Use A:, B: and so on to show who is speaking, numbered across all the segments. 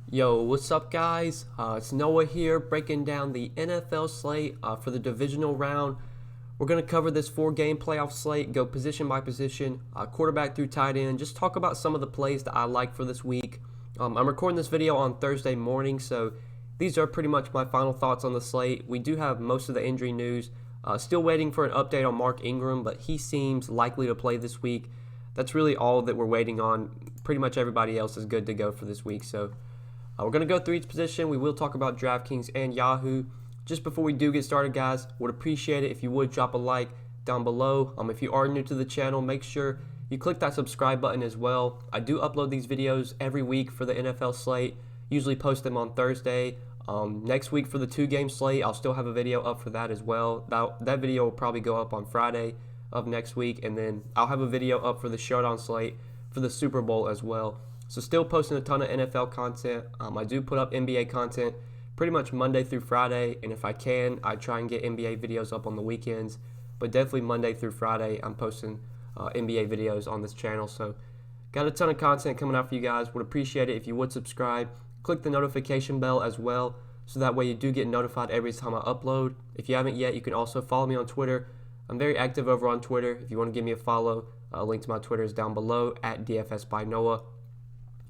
A: Yo, what's up, guys? It's Noah here, breaking down the NFL slate for the divisional round. We're going to cover this four-game playoff slate, go position by position, quarterback through tight end, just talk about some of the plays that I like for this week. I'm recording this video on Thursday morning, so these are pretty much my final thoughts on the slate. We do have most of the injury news. Still waiting for an update on Mark Ingram, but he seems likely to play this week. That's really all that we're waiting on. Pretty much everybody else is good to go for this week, so we're going to go through each position. We will talk about Draftkings and Yahoo. Just before we do get started, guys, would appreciate it if you would drop a like down below. If you are new to the channel, make sure you click that subscribe button as well. I do upload these videos every week for the NFL slate. Usually post them on Thursday. Next week for the two-game slate, I'll still have a video up for that as well. That video will probably go up on Friday of next week, and then I'll have a video up for the showdown slate for the Super Bowl as well. So still posting a ton of NFL content. I do put up NBA content pretty much Monday through Friday, and if I can, I try and get NBA videos up on the weekends. But definitely Monday through Friday, I'm posting NBA videos on this channel. So got a ton of content coming out for you guys. Would appreciate it if you would subscribe. Click the notification bell as well, so that way you do get notified every time I upload. If you haven't yet, you can also follow me on Twitter. I'm very active over on Twitter. If you want to give me a follow, a link to my Twitter is down below at DFS by Noah.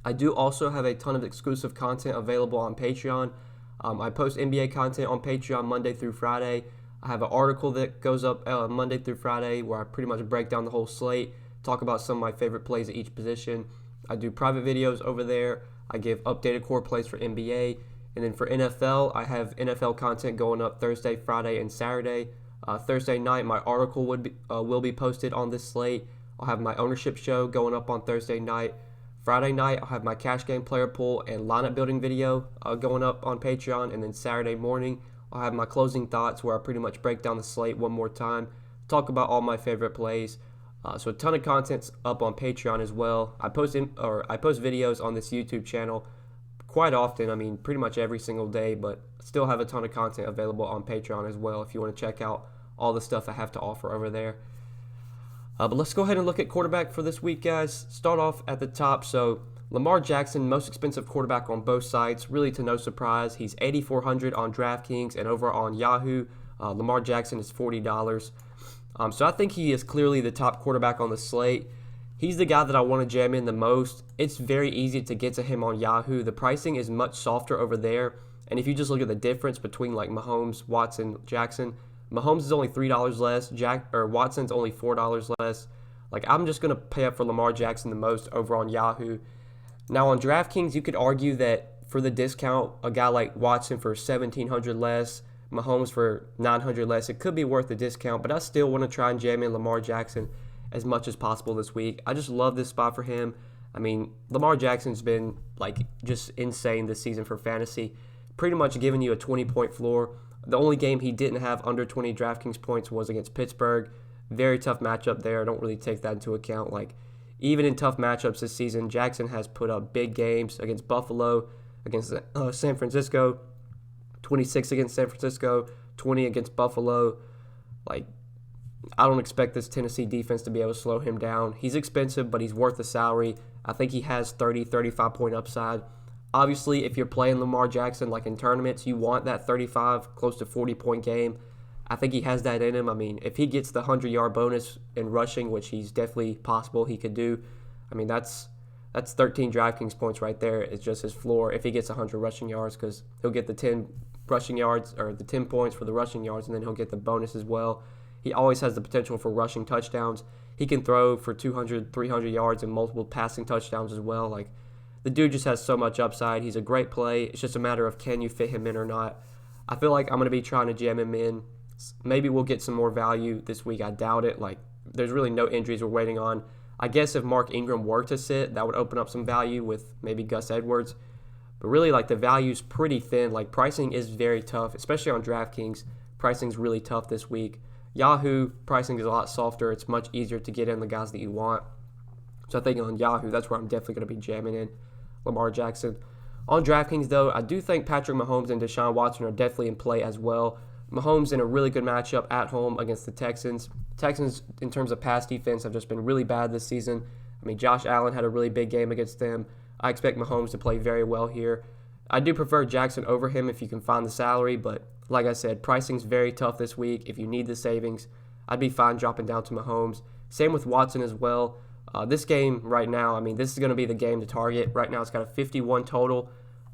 A: I do also have a ton of exclusive content available on Patreon. I post NBA content on Patreon Monday through Friday. I have an article that goes up Monday through Friday where I pretty much break down the whole slate, talk about some of my favorite plays at each position. I do private videos over there. I give updated core plays for NBA. And then for NFL, I have NFL content going up Thursday, Friday, and Saturday. Thursday night, my article will be posted on this slate. I'll have my ownership show going up on Thursday night. Friday night, I'll have my cash game player pool and lineup building video going up on Patreon. And then Saturday morning, I'll have my closing thoughts where I pretty much break down the slate one more time, talk about all my favorite plays. So a ton of content's up on Patreon as well. I post videos on this YouTube channel quite often. I mean, pretty much every single day, but still have a ton of content available on Patreon as well if you want to check out all the stuff I have to offer over there. But let's go ahead and look at quarterback for this week, guys. Start off at the top. So Lamar Jackson, most expensive quarterback on both sides. Really to no surprise. He's $8,400 on Draftkings, and over on Yahoo, Lamar Jackson is $40. So I think he is clearly the top quarterback on the slate. He's the guy that I want to jam in the most. It's very easy to get to him on Yahoo. The pricing is much softer over there. And if you just look at the difference between like Mahomes, Watson, Jackson, Mahomes is only $3 less. Watson's only $4 less. Like, I'm just going to pay up for Lamar Jackson the most over on Yahoo. Now, on DraftKings, you could argue that for the discount, a guy like Watson for $1,700 less, Mahomes for $900 less, it could be worth the discount, but I still want to try and jam in Lamar Jackson as much as possible this week. I just love this spot for him. I mean, Lamar Jackson's been, like, just insane this season for fantasy, pretty much giving you a 20-point floor. The only game he didn't have under 20 DraftKings points was against Pittsburgh. Very tough matchup there. I don't really take that into account. Like, even in tough matchups this season, Jackson has put up big games against Buffalo, against San Francisco, 26 against San Francisco, 20 against Buffalo. Like, I don't expect this Tennessee defense to be able to slow him down. He's expensive, but he's worth the salary. I think he has 30, 35-point upside. Obviously, if you're playing Lamar Jackson like in tournaments, you want that 35, close to 40-point game. I think he has that in him. I mean, if he gets the 100-yard bonus in rushing, which he's definitely possible he could do, I mean, that's 13 DraftKings points right there. It's just his floor if he gets 100 rushing yards, because he'll get the 10 rushing yards or the 10 points for the rushing yards, and then he'll get the bonus as well. He always has the potential for rushing touchdowns. He can throw for 200, 300 yards and multiple passing touchdowns as well. Like, the dude just has so much upside. He's a great play. It's just a matter of can you fit him in or not. I feel like I'm going to be trying to jam him in. Maybe we'll get some more value this week. I doubt it. Like, there's really no injuries we're waiting on. I guess if Mark Ingram were to sit, that would open up some value with maybe Gus Edwards. But really, like, the value's pretty thin. Like, pricing is very tough, especially on DraftKings. Pricing's really tough this week. Yahoo, pricing is a lot softer. It's much easier to get in the guys that you want. So I think on Yahoo, that's where I'm definitely going to be jamming in Lamar Jackson. On DraftKings, though, I do think Patrick Mahomes and Deshaun Watson are definitely in play as well. Mahomes in a really good matchup at home against the Texans. Texans, in terms of pass defense, have just been really bad this season. I mean, Josh Allen had a really big game against them. I expect Mahomes to play very well here. I do prefer Jackson over him if you can find the salary, but like I said, pricing's very tough this week. If you need the savings, I'd be fine dropping down to Mahomes. Same with Watson as well. This game right now, I mean, this is going to be the game to target. Right now, it's got a 51 total,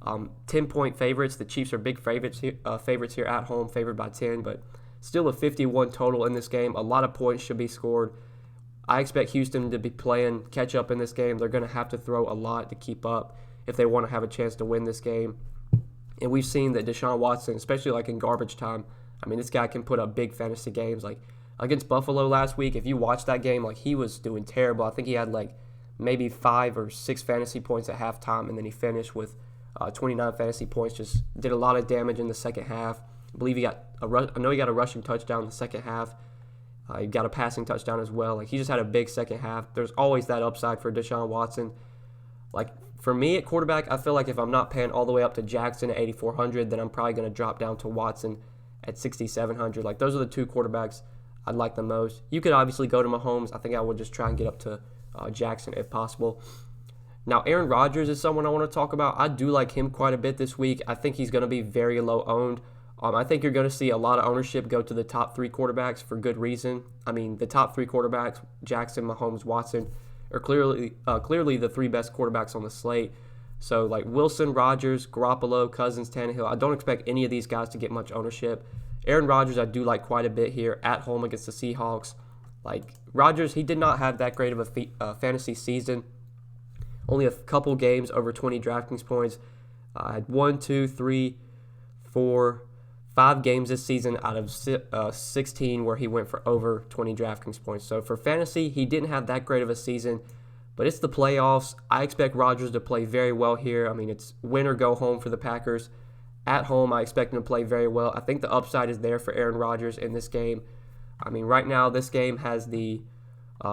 A: 10-point favorites. The Chiefs are big favorites here at home, favored by 10, but still a 51 total in this game. A lot of points should be scored. I expect Houston to be playing catch up in this game. They're going to have to throw a lot to keep up if they want to have a chance to win this game. And we've seen that Deshaun Watson, especially like in garbage time, I mean, this guy can put up big fantasy games. Like against Buffalo last week, if you watched that game, like he was doing terrible. I think he had like maybe 5 or 6 fantasy points at halftime, and then he finished with 29 fantasy points. Just did a lot of damage in the second half. I believe I know he got a rushing touchdown in the second half. He got a passing touchdown as well. Like he just had a big second half. There's always that upside for Deshaun Watson. Like for me at quarterback, I feel like if I'm not paying all the way up to Jackson at 8,400, then I'm probably going to drop down to Watson at 6,700. Like those are the two quarterbacks I'd like the most. You could obviously go to Mahomes. I think I would just try and get up to Jackson if possible. Now, Aaron Rodgers is someone I want to talk about. I do like him quite a bit this week. I think he's going to be very low owned. I think you're going to see a lot of ownership go to the top 3 quarterbacks for good reason. I mean, the top 3 quarterbacks, Jackson, Mahomes, Watson, are clearly the 3 best quarterbacks on the slate. So, like Wilson, Rodgers, Garoppolo, Cousins, Tannehill, I don't expect any of these guys to get much ownership. Aaron Rodgers, I do like quite a bit here at home against the Seahawks. Like Rodgers, he did not have that great of a fantasy season. Only a couple games over 20 DraftKings points. I had 1, 2, 3, 4, 5 games this season out of 16 where he went for over 20 DraftKings points. So for fantasy, he didn't have that great of a season, but it's the playoffs. I expect Rodgers to play very well here. I mean, it's win or go home for the Packers. At home, I expect him to play very well. I think the upside is there for Aaron Rodgers in this game. I mean, right now, this game has the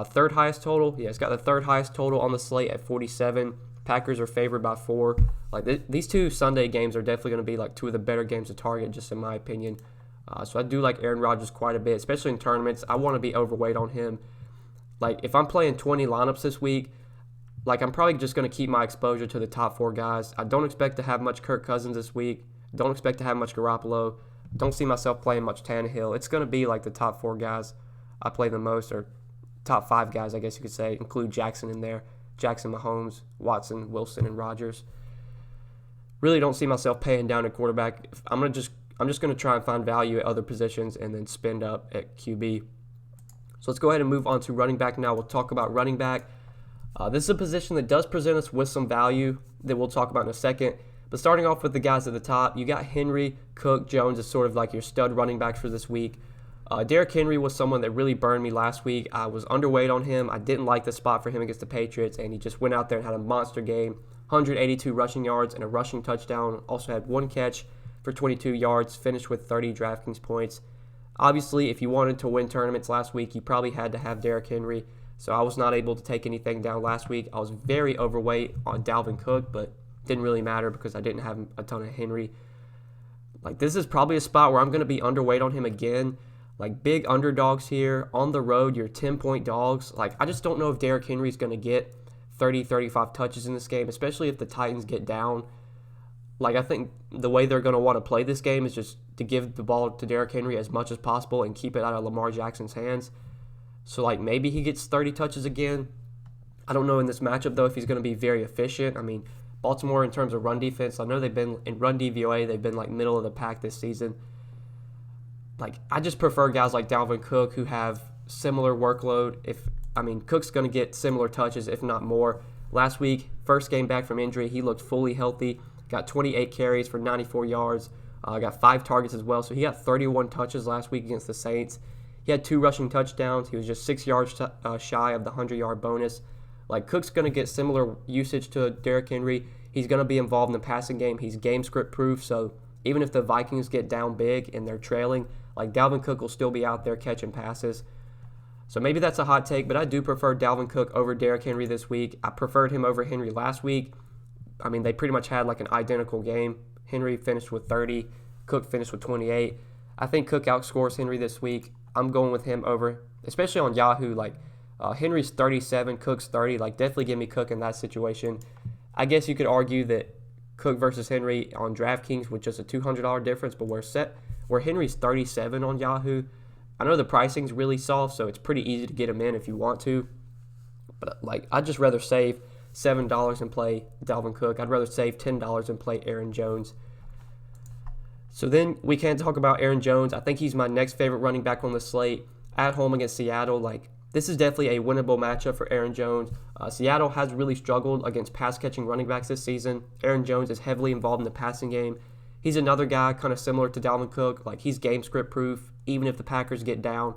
A: third highest total. Yeah, it's got the third highest total on the slate at 47. Packers are favored by 4. Like these two Sunday games are definitely going to be like 2 of the better games to target, just in my opinion. So I do like Aaron Rodgers quite a bit, especially in tournaments. I want to be overweight on him. Like if I'm playing 20 lineups this week, like I'm probably just going to keep my exposure to the top 4 guys. I don't expect to have much Kirk Cousins this week. Don't expect to have much Garoppolo. Don't see myself playing much Tannehill. It's going to be like the top 4 guys I play the most, or top 5 guys, I guess you could say. Include Jackson in there. Jackson, Mahomes, Watson, Wilson, and Rodgers. Really don't see myself paying down at quarterback. I'm just going to try and find value at other positions and then spend up at QB. So let's go ahead and move on to running back now. We'll talk about running back. This is a position that does present us with some value that we'll talk about in a second. But starting off with the guys at the top, you got Henry, Cook, Jones as sort of like your stud running backs for this week. Derrick Henry was someone that really burned me last week. I was underweight on him. I didn't like the spot for him against the Patriots, and he just went out there and had a monster game. 182 rushing yards and a rushing touchdown. Also had 1 catch for 22 yards, finished with 30 DraftKings points. Obviously, if you wanted to win tournaments last week, you probably had to have Derrick Henry. So I was not able to take anything down last week. I was very overweight on Dalvin Cook, but didn't really matter because I didn't have a ton of Henry. Like this is probably a spot where I'm going to be underweight on him again. Like big underdogs here on the road, you're 10-point dogs. Like I just don't know if Derrick Henry is going to get 30, 35 touches in this game, especially if the Titans get down. Like I think the way they're going to want to play this game is just to give the ball to Derrick Henry as much as possible and keep it out of Lamar Jackson's hands. So like maybe he gets 30 touches again. I don't know in this matchup though if he's going to be very efficient. I mean, Baltimore in terms of run defense, I know they've been in run DVOA, they've been like middle of the pack this season. Like I just prefer guys like Dalvin Cook who have similar workload. Cook's going to get similar touches, if not more. Last week, first game back from injury, he looked fully healthy. Got 28 carries for 94 yards. Got 5 targets as well. So he got 31 touches last week against the Saints. He had 2 rushing touchdowns. He was just 6 yards shy of the 100-yard bonus. Like Cook's going to get similar usage to Derrick Henry. He's going to be involved in the passing game. He's game script proof. So even if the Vikings get down big and they're trailing, like Dalvin Cook will still be out there catching passes. So maybe that's a hot take, but I do prefer Dalvin Cook over Derrick Henry this week. I preferred him over Henry last week. I mean, they pretty much had like an identical game. Henry finished with 30. Cook finished with 28. I think Cook outscores Henry this week. I'm going with him over, especially on Yahoo. Like Henry's 37, Cook's 30. Like definitely give me Cook in that situation. I guess you could argue that Cook versus Henry on Draftkings with just a $200 difference, but where Henry's 37 on Yahoo. I know the pricing's really soft, so it's pretty easy to get him in if you want to. But like, I'd just rather save $7 and play Dalvin Cook. I'd rather save $10 and play Aaron Jones. So then we can't talk about Aaron Jones. I think he's my next favorite running back on the slate. At home against Seattle, like, this is definitely a winnable matchup for Aaron Jones. Seattle has really struggled against pass-catching running backs this season. Aaron Jones is heavily involved in the passing game. He's another guy kind of similar to Dalvin Cook. Like, he's game script proof. Even if the Packers get down,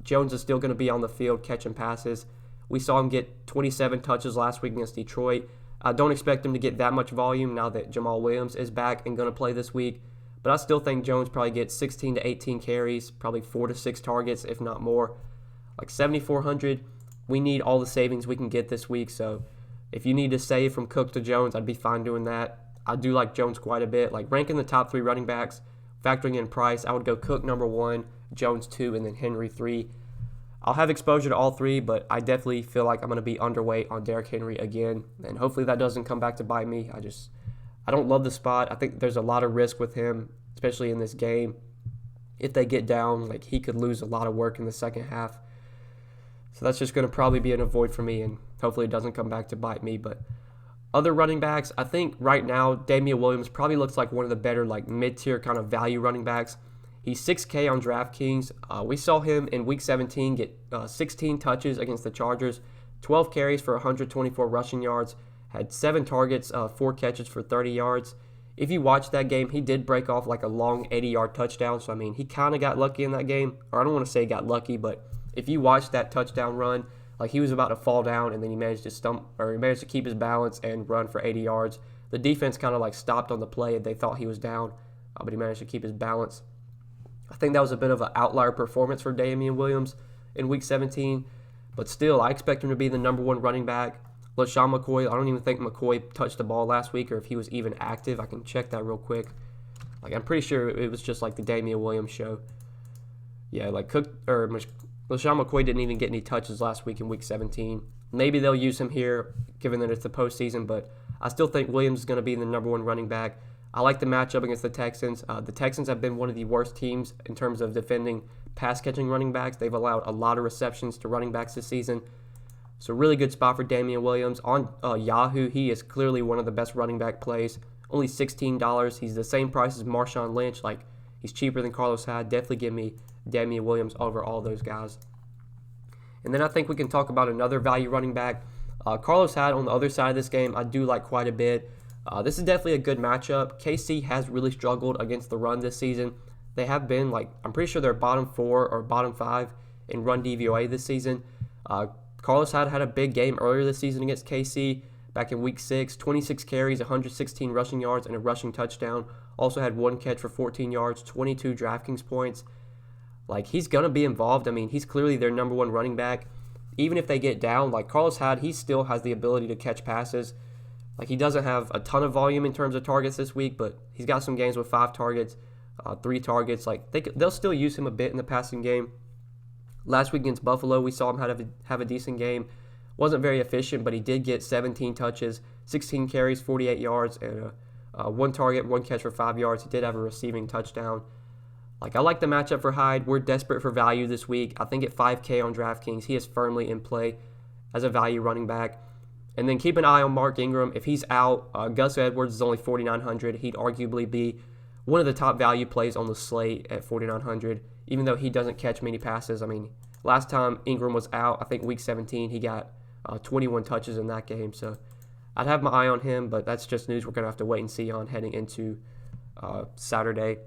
A: Jones is still going to be on the field catching passes. We saw him get 27 touches last week against Detroit. I don't expect him to get that much volume now that Jamal Williams is back and going to play this week. But I still think Jones probably gets 16 to 18 carries, probably 4 to 6 targets, if not more. Like 7,400, we need all the savings we can get this week. So if you need to save from Cook to Jones, I'd be fine doing that. I do like Jones quite a bit. Like, ranking the top 3 running backs, factoring in price, I would go Cook number 1, Jones 2, and then Henry 3. I'll have exposure to all 3, but I definitely feel like I'm going to be underweight on Derrick Henry again. And hopefully that doesn't come back to bite me. I don't love the spot. I think there's a lot of risk with him, especially in this game. If they get down, like, he could lose a lot of work in the second half. So that's just going to probably be an avoid for me, and hopefully it doesn't come back to bite me. But other running backs, I think right now Damian Williams probably looks like one of the better, like, mid-tier kind of value running backs. He's $6K on DraftKings. We saw him in Week 17 get 16 touches against the Chargers, 12 carries for 124 rushing yards, had 7 targets, 4 catches for 30 yards. If you watch that game, he did break off like a long 80-yard touchdown. So, I mean, he kind of got lucky in that game. Or I don't want to say he got lucky, but if you watch that touchdown run, like, he was about to fall down and then he managed to keep his balance and run for 80 yards. The defense kind of like stopped on the play and they thought he was down, but he managed to keep his balance. I think that was a bit of an outlier performance for Damian Williams in Week 17, but still, I expect him to be the number 1 running back. LaShawn McCoy, I don't even think McCoy touched the ball last week or if he was even active. I can check that real quick. Like, I'm pretty sure it was just like the Damian Williams show. Yeah, like LaShawn McCoy didn't even get any touches last week in Week 17. Maybe they'll use him here, given that it's the postseason, but I still think Williams is going to be the number 1 running back. I like the matchup against the Texans. The Texans have been one of the worst teams in terms of defending pass-catching running backs. They've allowed a lot of receptions to running backs this season. So really good spot for Damian Williams. On Yahoo, he is clearly one of the best running back plays. Only $16. He's the same price as Marshawn Lynch. Like, he's cheaper than Carlos Hyde. Definitely give me Damian Williams over all those guys. And then I think we can talk about another value running back. Carlos Hyde on the other side of this game, I do like quite a bit. This is definitely a good matchup. KC has really struggled against the run this season. They have been, like, I'm pretty sure they're bottom 4 or bottom 5 in run DVOA this season. Carlos Hyde had a big game earlier this season against KC back in Week 6. 26 carries, 116 rushing yards, and a rushing touchdown. Also had 1 catch for 14 yards, 22 DraftKings points. Like, he's going to be involved. I mean, he's clearly their number 1 running back. Even if they get down, like, Carlos Hyde, he still has the ability to catch passes. Like, he doesn't have a ton of volume in terms of targets this week, but he's got some games with 5 targets, 3 targets. Like, they'll still use him a bit in the passing game. Last week against Buffalo, we saw him have a decent game. Wasn't very efficient, but he did get 17 touches, 16 carries, 48 yards, and 1 target, 1 catch for 5 yards. He did have a receiving touchdown. Like, I like the matchup for Hyde. We're desperate for value this week. I think at $5K on DraftKings, he is firmly in play as a value running back. And then keep an eye on Mark Ingram. If he's out, Gus Edwards is only $4,900. He'd arguably be one of the top value plays on the slate at $4,900, even though he doesn't catch many passes. I mean, last time Ingram was out, I think Week 17, he got 21 touches in that game. So I'd have my eye on him, but that's just news we're going to have to wait and see on heading into Saturday.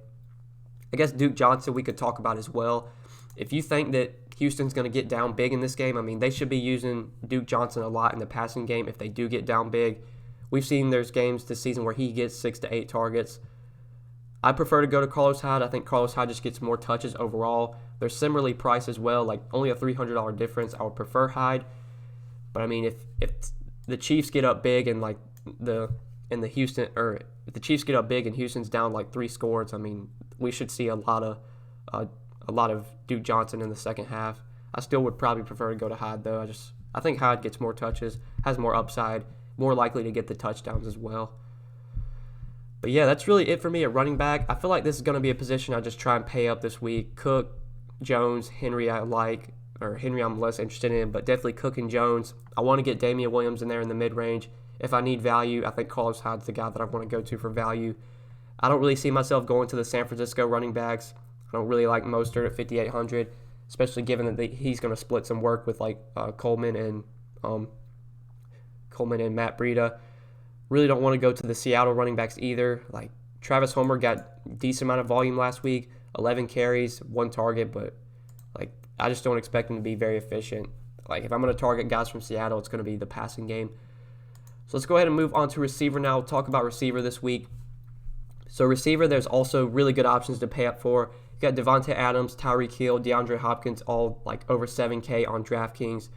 A: I guess Duke Johnson we could talk about as well. If you think that Houston's going to get down big in this game, I mean, they should be using Duke Johnson a lot in the passing game if they do get down big. We've seen there's games this season where he gets 6 to 8 targets. I prefer to go to Carlos Hyde. I think Carlos Hyde just gets more touches overall. They're similarly priced as well, like only a $300 difference. I would prefer Hyde. But I mean, if the Chiefs get up big and like if the Chiefs get up big and Houston's down like 3 scores, I mean, we should see a lot of Duke Johnson in the second half. I still would probably prefer to go to Hyde though. I think Hyde gets more touches, has more upside, more likely to get the touchdowns as well. But yeah, that's really it for me at running back. I feel like this is going to be a position I just try and pay up this week. Cook, Jones, Henry Henry I'm less interested in, but definitely Cook and Jones. I want to get Damian Williams in there in the mid-range. If I need value, I think Carlos Hyde's the guy that I want to go to for value. I don't really see myself going to the San Francisco running backs. I don't really like Mostert at 5,800, especially given that he's going to split some work with Coleman and Matt Breida. Really don't want to go to the Seattle running backs either. Like Travis Homer got a decent amount of volume last week, 11 carries, 1 target, but I just don't expect him to be very efficient. If I'm going to target guys from Seattle, it's going to be the passing game. So let's go ahead and move on to receiver now. We'll talk about receiver this week. So receiver, there's also really good options to pay up for. You got Devontae Adams, Tyreek Hill, DeAndre Hopkins, all over 7K on Draftkings.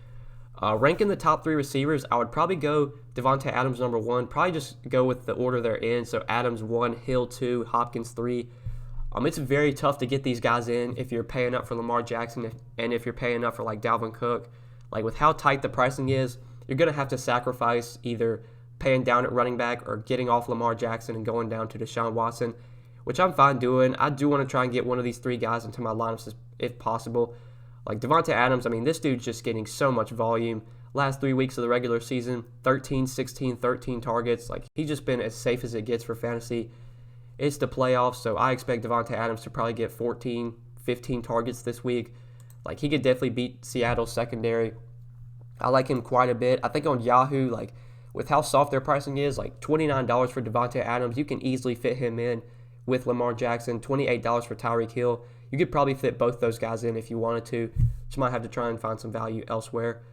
A: Ranking the top 3 receivers, I would probably go Devontae Adams number 1. Probably just go with the order they're in. So Adams 1, Hill 2, Hopkins 3. It's very tough to get these guys in if you're paying up for Lamar Jackson and if you're paying up for Dalvin Cook. With how tight the pricing is, you're going to have to sacrifice either paying down at running back or getting off Lamar Jackson and going down to Deshaun Watson, which I'm fine doing. I do want to try and get one of these 3 guys into my lineups if possible. Devontae Adams, this dude's just getting so much volume. Last 3 weeks of the regular season, 13, 16, 13 targets. He's just been as safe as it gets for fantasy. It's the playoffs, so I expect Devontae Adams to probably get 14, 15 targets this week. He could definitely beat Seattle's secondary. I like him quite a bit. I think on Yahoo, with how soft their pricing is, $29 for Devontae Adams, you can easily fit him in with Lamar Jackson, $28 for Tyreek Hill. You could probably fit both those guys in if you wanted to. Just might have to try and find some value elsewhere.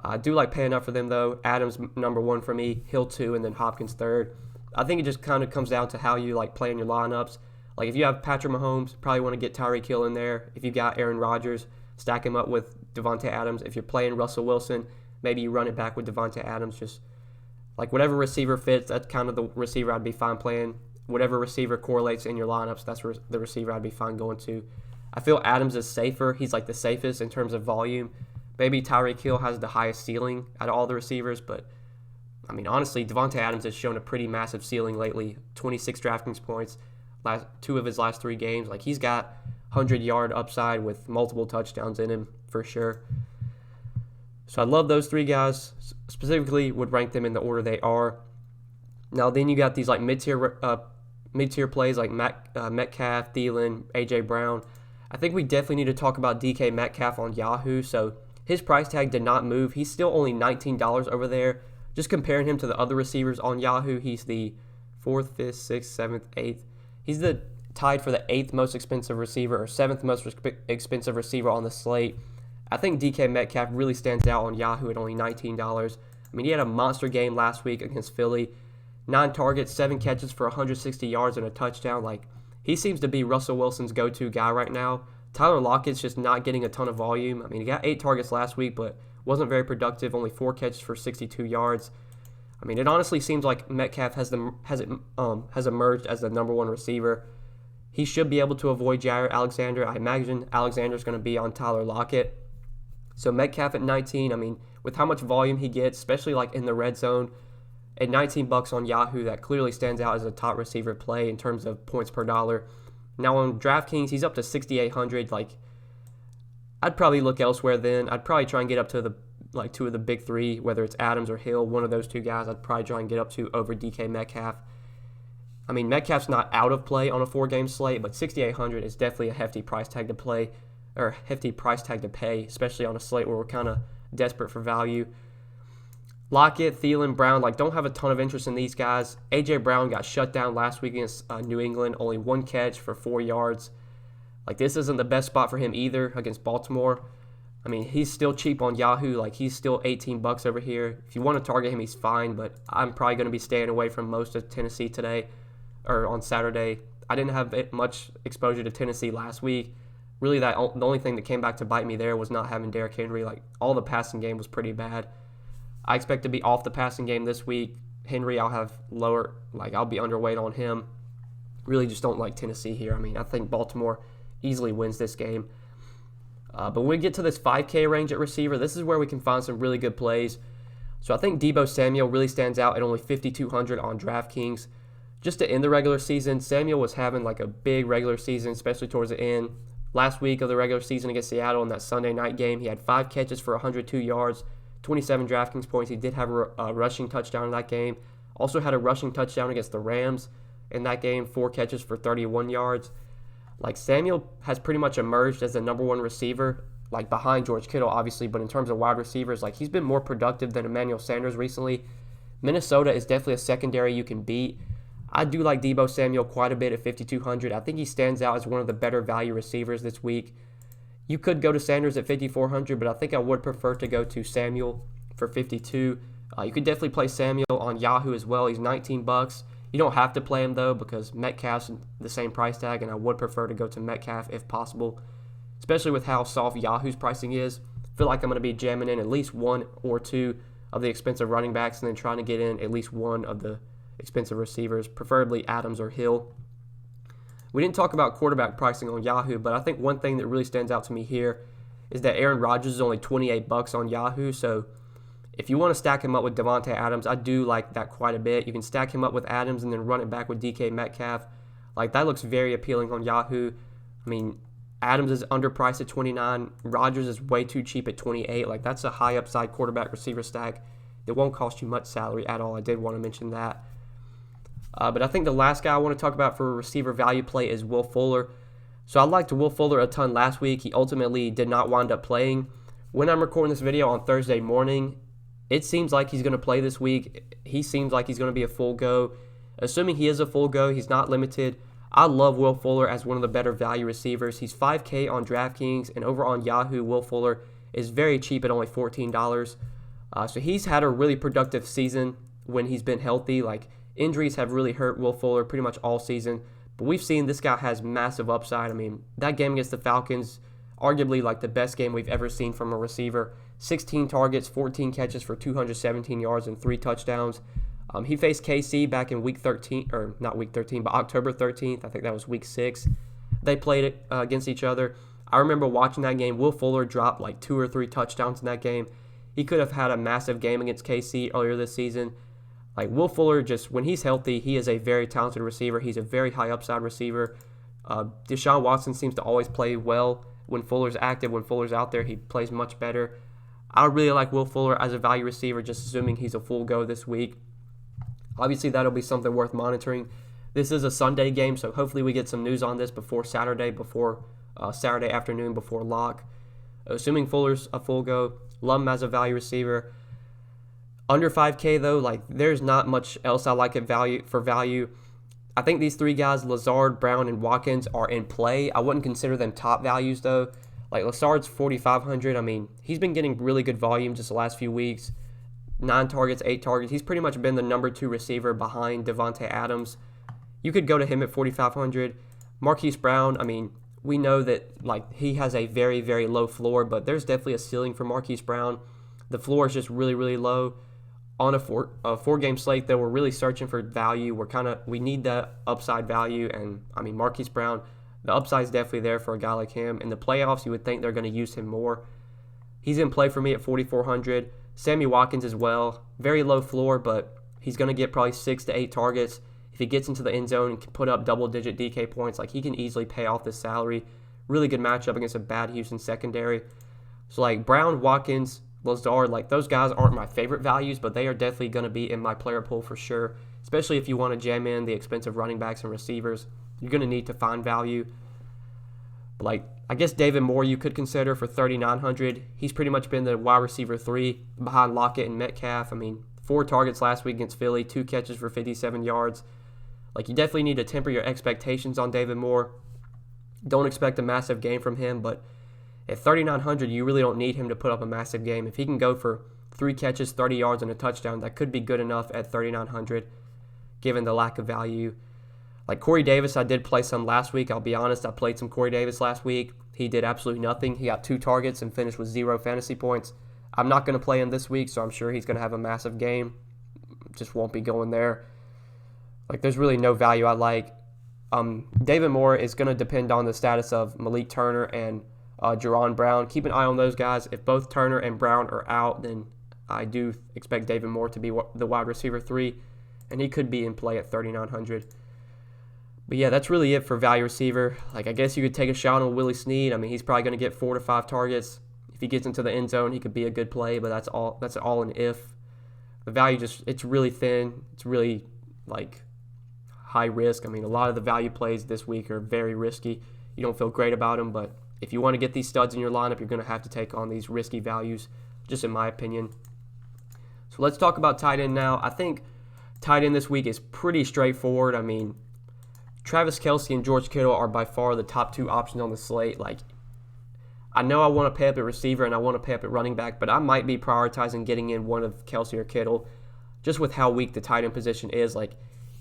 A: I do like paying up for them, though. Adams, number 1 for me, Hill 2, and then Hopkins 3rd. I think it just kind of comes down to how you playing your lineups. If you have Patrick Mahomes, probably want to get Tyreek Hill in there. If you got Aaron Rodgers, stack him up with Devontae Adams. If you're playing Russell Wilson, maybe you run it back with Devontae Adams. Just whatever receiver fits, that's kind of the receiver I'd be fine playing. Whatever receiver correlates in your lineups, that's the receiver I'd be fine going to. I feel Adams is safer. He's the safest in terms of volume. Maybe Tyreek Hill has the highest ceiling out of all the receivers, but honestly, Devontae Adams has shown a pretty massive ceiling lately. 26 Draftkings points, 2 of his last 3 games. He's got 100-yard upside with multiple touchdowns in him for sure. So I love those 3 guys. Specifically, would rank them in the order they are. Now then you got these mid-tier plays like Metcalf, Thielen, A.J. Brown. I think we definitely need to talk about DK Metcalf on Yahoo. So his price tag did not move. He's still only $19 over there. Just comparing him to the other receivers on Yahoo, he's the 4th, 5th, 6th, 7th, 8th. He's tied for the 8th most expensive receiver or 7th most expensive receiver on the slate. I think DK Metcalf really stands out on Yahoo at only $19. He had a monster game last week against Philly. 9 targets, 7 catches for 160 yards and a touchdown. He seems to be Russell Wilson's go-to guy right now. Tyler Lockett's just not getting a ton of volume. He got 8 targets last week, but wasn't very productive, only 4 catches for 62 yards. It honestly seems like Metcalf has emerged as the number 1 receiver. He should be able to avoid Jair Alexander. I imagine Alexander's going to be on Tyler Lockett. So Metcalf at 19, with how much volume he gets, especially in the red zone, at $19 on Yahoo, that clearly stands out as a top receiver play in terms of points per dollar. Now on DraftKings, he's up to 6,800. I'd probably look elsewhere then. I'd probably try and get up to the 2 of the big 3, whether it's Adams or Hill, one of those 2 guys I'd probably try and get up to over DK Metcalf. Metcalf's not out of play on a 4-game slate, but 6,800 is definitely a hefty price tag to pay, especially on a slate where we're kind of desperate for value. Lockett, Thielen, Brown, don't have a ton of interest in these guys. A.J. Brown got shut down last week against New England, only 1 catch for 4 yards. This isn't the best spot for him either against Baltimore. He's still cheap on Yahoo. He's still $18 over here. If you want to target him, he's fine, but I'm probably going to be staying away from most of Tennessee today or on Saturday. I didn't have much exposure to Tennessee last week. Really, the only thing that came back to bite me there was not having Derrick Henry. All the passing game was pretty bad. I expect to be off the passing game this week. Henry, I'll have lower, I'll be underweight on him. Really just don't like Tennessee here. I think Baltimore easily wins this game. But when we get to this 5K range at receiver, this is where we can find some really good plays. So I think Deebo Samuel really stands out at only 5,200 on DraftKings. just to end the regular season, Samuel was having like a big regular season, especially towards the end. Last week of the regular season against Seattle in that Sunday night game, he had 5 catches for 102 yards, 27 Draftkings points. He did have a rushing touchdown in that game. Also had a rushing touchdown against the Rams in that game, 4 catches for 31 yards. Like, Samuel has pretty much emerged as the number one receiver, like behind George Kittle, obviously, but in terms of wide receivers, like, he's been more productive than Emmanuel Sanders recently. Minnesota is definitely a secondary you can beat. I do like Deebo Samuel quite a bit at 5,200. I think he stands out as one of the better value receivers this week. You could go to Sanders at 5,400, but I think I would prefer to go to Samuel for 52. You could definitely play Samuel on Yahoo as well. He's $19. You don't have to play him, though, because Metcalf's the same price tag, and I would prefer to go to Metcalf if possible, especially with how soft Yahoo's pricing is. I feel like I'm going to be jamming in at least 1 or 2 of the expensive running backs and then trying to get in at least 1 of the expensive receivers, preferably Adams or Hill. We didn't talk about quarterback pricing on Yahoo, but I think one thing that really stands out to me here is that Aaron Rodgers is only $28 on Yahoo, so if you want to stack him up with Devontae Adams, I do like that quite a bit. You can stack him up with Adams and then run it back with DK Metcalf. Like, that looks very appealing on Yahoo. I mean, Adams is underpriced at 29. Rodgers is way too cheap at 28. Like, that's a high upside quarterback receiver stack that won't cost you much salary at all. I did want to mention that. But I think the last guy I want to talk about for a receiver value play is Will Fuller. So I liked Will Fuller a ton last week. He ultimately did not wind up playing. When I'm recording this video on Thursday morning, it seems like he's going to play this week. He seems like he's going to be a full go. Assuming he is a full go, he's not limited. I love Will Fuller as one of the better value receivers. He's $5K on Draftkings, and over on Yahoo, Will Fuller is very cheap at only $14. So he's had a really productive season when he's been healthy. Like, injuries have really hurt Will Fuller pretty much all season. But we've seen this guy has massive upside. I mean, that game against the Falcons, arguably like the best game we've ever seen from a receiver. 16 targets, 14 catches for 217 yards and 3 touchdowns. He faced KC back in week 13, or not week 13, but October 13th. I think that was week 6. They played it against each other. I remember watching that game. Will Fuller dropped like 2 or 3 touchdowns in that game. He could have had a massive game against KC earlier this season. Like, Will Fuller, just when he's healthy, he is a very talented receiver. He's a very high upside receiver. Deshaun Watson seems to always play well when Fuller's active. When Fuller's out there, he plays much better. I really like Will Fuller as a value receiver, just assuming he's a full go this week. Obviously, that'll be something worth monitoring. This is a Sunday game, so hopefully we get some news on this before Saturday afternoon, before lock. Assuming Fuller's a full go, love him as a value receiver. Under 5K, though, like, there's not much else I like at value. I think these 3 guys, Lazard, Brown, and Watkins, are in play. I wouldn't consider them top values, though. Like, Lazard's 4,500. I mean, he's been getting really good volume just the last few weeks. 9 targets, 8 targets. He's pretty much been the number 2 receiver behind Devontae Adams. You could go to him at 4,500. Marquise Brown, I mean, we know that, like, he has a very, very low floor, but there's definitely a ceiling for Marquise Brown. The floor is just really, really low. On a four-game slate, though, we're really searching for value. We need that upside value, and I mean, Marquise Brown, the upside is definitely there for a guy like him. In the playoffs, you would think they're going to use him more. He's in play for me at 4,400. Sammy Watkins as well, very low floor, but he's going to get probably 6 to 8 targets. If he gets into the end zone and can put up double-digit DK points, like, he can easily pay off this salary. Really good matchup against a bad Houston secondary. So, like, Brown, Watkins, Lazard, like, those guys aren't my favorite values, but they are definitely going to be in my player pool for sure, especially if you want to jam in the expensive running backs and receivers. You're going to need to find value. But, like, I guess David Moore you could consider for 3,900. He's pretty much been the wide receiver 3 behind Lockett and Metcalf. I mean, 4 targets last week against Philly, 2 catches for 57 yards. Like, you definitely need to temper your expectations on David Moore. Don't expect a massive game from him, but at 3,900, you really don't need him to put up a massive game. If he can go for 3 catches, 30 yards, and a touchdown, that could be good enough at 3,900, given the lack of value. Like, Corey Davis, I did play some last week. I'll be honest, I played some Corey Davis last week. He did absolutely nothing. He got 2 targets and finished with 0 fantasy points. I'm not going to play him this week, so I'm sure he's going to have a massive game. Just won't be going there. Like, there's really no value I like. David Moore is going to depend on the status of Malik Turner and Jerron Brown. Keep an eye on those guys. If both Turner and Brown are out, then I do expect David Moore to be the wide receiver 3. and he could be in play at 3,900. But yeah, that's really it for value receiver. Like, I guess you could take a shot on Willie Snead. I mean, he's probably going to get 4 to 5 targets. If he gets into the end zone, he could be a good play, but that's all an if. The value it's really thin. It's really like high risk. I mean, a lot of the value plays this week are very risky. You don't feel great about them, but if you want to get these studs in your lineup, you're going to have to take on these risky values, just in my opinion. So let's talk about tight end now. I think tight end this week is pretty straightforward. I mean, Travis Kelce and George Kittle are by far the top 2 options on the slate. Like, I know I want to pay up at receiver and I want to pay up at running back, but I might be prioritizing getting in one of Kelce or Kittle just with how weak the tight end position is. Like,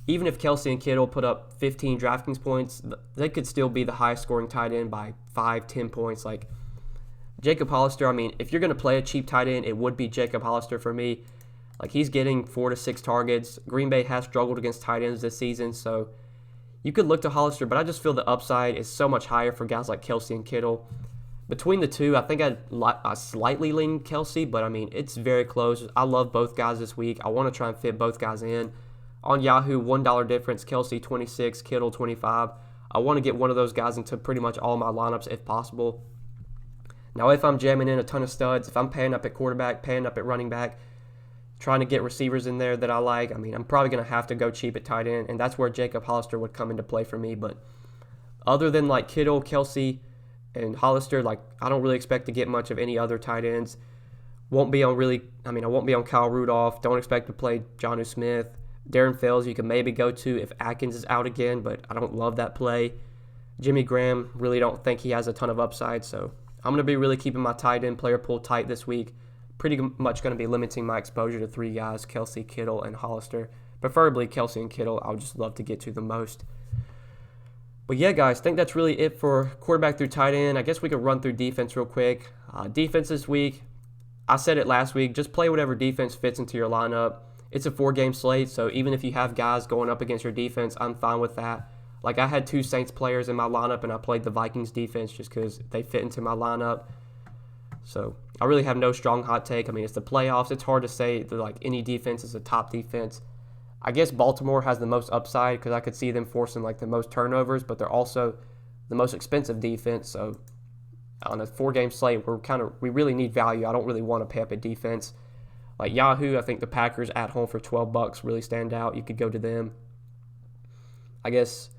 A: even if Kelce and Kittle put up 15 DraftKings points, they could still be the highest scoring tight end by 5-10 points. Like, Jacob Hollister, I mean, if you're going to play a cheap tight end, it would be Jacob Hollister for me. Like, he's getting 4 to 6 targets. Green Bay has struggled against tight ends this season, so you could look to Hollister, but I just feel the upside is so much higher for guys like Kelce and Kittle. Between the two, I think I slightly lean Kelce, but I mean, it's very close. I love both guys this week. I want to try and fit both guys in. On Yahoo, $1 difference, Kelce 26, Kittle 25. I want to get one of those guys into pretty much all my lineups if possible. Now, if I'm jamming in a ton of studs, if I'm paying up at quarterback, paying up at running back, trying to get receivers in there that I like, I mean, I'm probably going to have to go cheap at tight end, and that's where Jacob Hollister would come into play for me. But other than like Kittle, Kelce, and Hollister, like, I don't really expect to get much of any other tight ends. I won't be on Kyle Rudolph. Don't expect to play Jonnu Smith. Darren Fells, you can maybe go to if Atkins is out again, but I don't love that play. Jimmy Graham, really don't think he has a ton of upside, so I'm going to be really keeping my tight end player pool tight this week. Pretty much going to be limiting my exposure to 3 guys, Kelce, Kittle, and Hollister. Preferably Kelce and Kittle, I would just love to get to the most. But yeah, guys, I think that's really it for quarterback through tight end. I guess we could run through defense real quick. Defense this week, I said it last week, just play whatever defense fits into your lineup. It's a 4-game slate, so even if you have guys going up against your defense, I'm fine with that. Like, I had 2 Saints players in my lineup, and I played the Vikings defense just because they fit into my lineup. So I really have no strong hot take. I mean, it's the playoffs. It's hard to say that, like, any defense is a top defense. I guess Baltimore has the most upside because I could see them forcing, like, the most turnovers, but they're also the most expensive defense. So on a 4-game slate, we really need value. I don't really want to pay up at defense. Like Yahoo, I think the Packers at home for $12 really stand out. You could go to them. I guess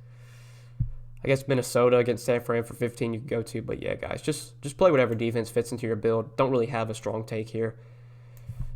A: Minnesota against San Fran for 15 you could go to. But yeah, guys, just play whatever defense fits into your build. Don't really have a strong take here.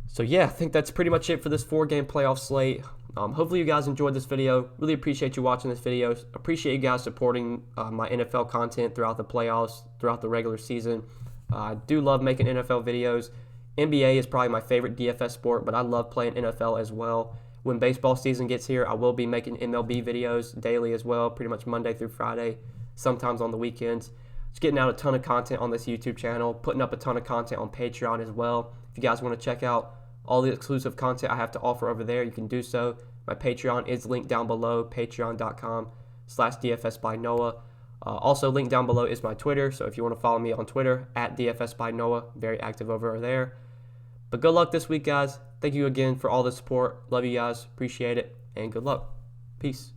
A: So yeah, I think that's pretty much it for this 4-game playoff slate. Hopefully you guys enjoyed this video. Really appreciate you watching this video. Appreciate you guys supporting my NFL content throughout the playoffs, throughout the regular season. I do love making NFL videos. NBA is probably my favorite DFS sport, but I love playing NFL as well. When baseball season gets here, I will be making MLB videos daily as well, pretty much Monday through Friday, sometimes on the weekends. Just getting out a ton of content on this YouTube channel, putting up a ton of content on Patreon as well. If you guys want to check out all the exclusive content I have to offer over there, you can do so. My Patreon is linked down below, patreon.com/DFSbyNoah. Also linked down below is my Twitter, so if you want to follow me on Twitter, @DFSbyNoah, very active over there. But good luck this week, guys. Thank you again for all the support. Love you guys. Appreciate it. And good luck. Peace.